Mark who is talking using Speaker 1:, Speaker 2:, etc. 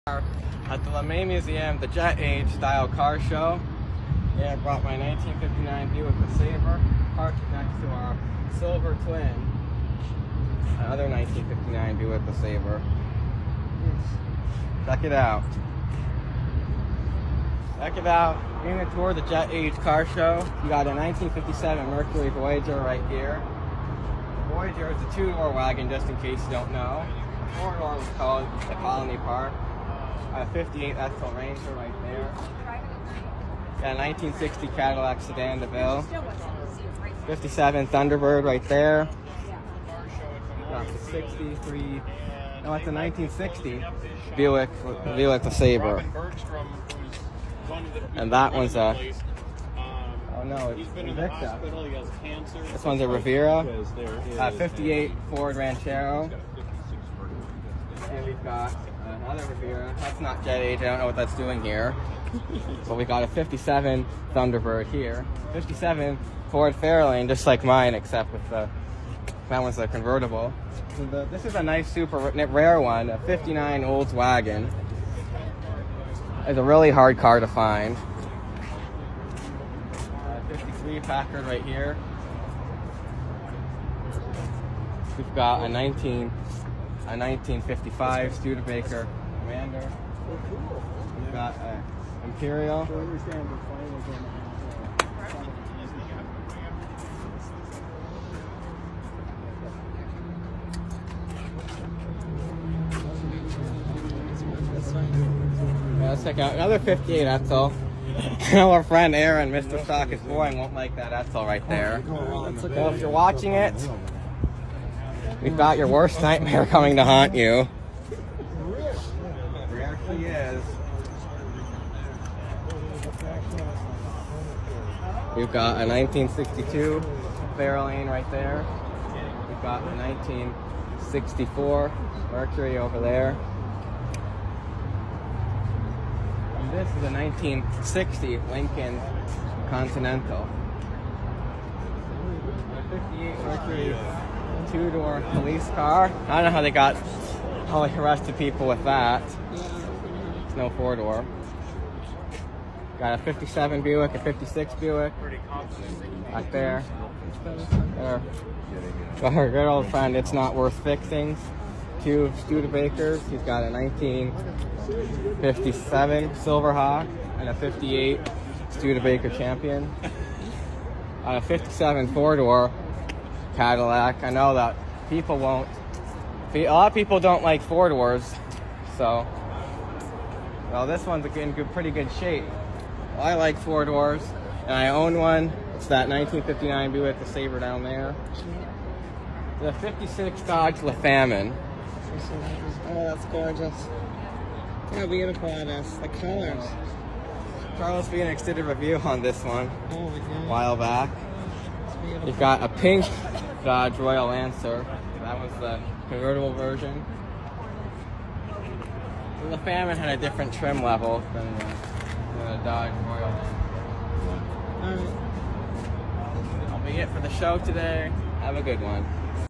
Speaker 1: At the LeMay Museum, the Jet Age style car show. Yeah, I brought my 1959 Buick LeSabre, parked next to our silver twin, another 1959 Buick LeSabre. Check it out. Check it out. We're going to tour the Jet Age car show. You got a 1957 Mercury Voyager right here. The Voyager is a two-door wagon, just in case you don't know. The four-door was called the Colony Park. A 58 Edsel Ranger right there. Got a 1960 Cadillac Sedan DeVille. 57 Thunderbird right there. Got the 63. No, it's a 1960 Buick LeSabre. And that one's a. Oh no, it's Invicta. This one's a Riviera. 58 Ford Ranchero. And we've got another Riviera. That's not Jet Age. I don't know what that's doing here. But we got a 57 Thunderbird here. 57 Ford Fairlane, just like mine, except with the that one's a convertible. So this is a nice, super rare one. A 59 Oldswagen. It's a really hard car to find. 53 Packard right here. We've got a 1955 Studebaker Commander. We've got an Imperial. Yeah, let's check out another 58 Edsel. I know our friend Aaron, Mr. Stock is Boring, won't like that Edsel right there. So if you're watching it, we've got your worst nightmare coming to haunt you. There actually is. We've got a 1962 Fairlane right there. We've got a 1964 Mercury over there. And this is a 1960 Lincoln Continental. A 58 Mercury two-door police car. I don't know how they arrested people with that. It's no four-door. Got a 57 Buick, a 56 Buick. Back there. Got our good old friend, It's Not Worth Fixing. Two Studebakers. He's got a 1957 Silverhawk and a 58 Studebaker Champion. A 57 four-door Cadillac. I know that a lot of people don't like four doors, so well, this one's in pretty good shape. Well, I like four doors, and I own one. It's that 1959 Buick LeSabre down there. The 56 Dodge LaFamin.
Speaker 2: Oh, that's gorgeous. Look how beautiful it is. The colors.
Speaker 1: Carlos Phoenix did a review on this one
Speaker 2: Oh my God.
Speaker 1: a while back. You've got a pink Dodge Royal Lancer. That was the convertible version. The LaFamin had a different trim level than the Dodge Royal Lancer.
Speaker 2: Alright.
Speaker 1: That'll be it for the show today. Have a good one.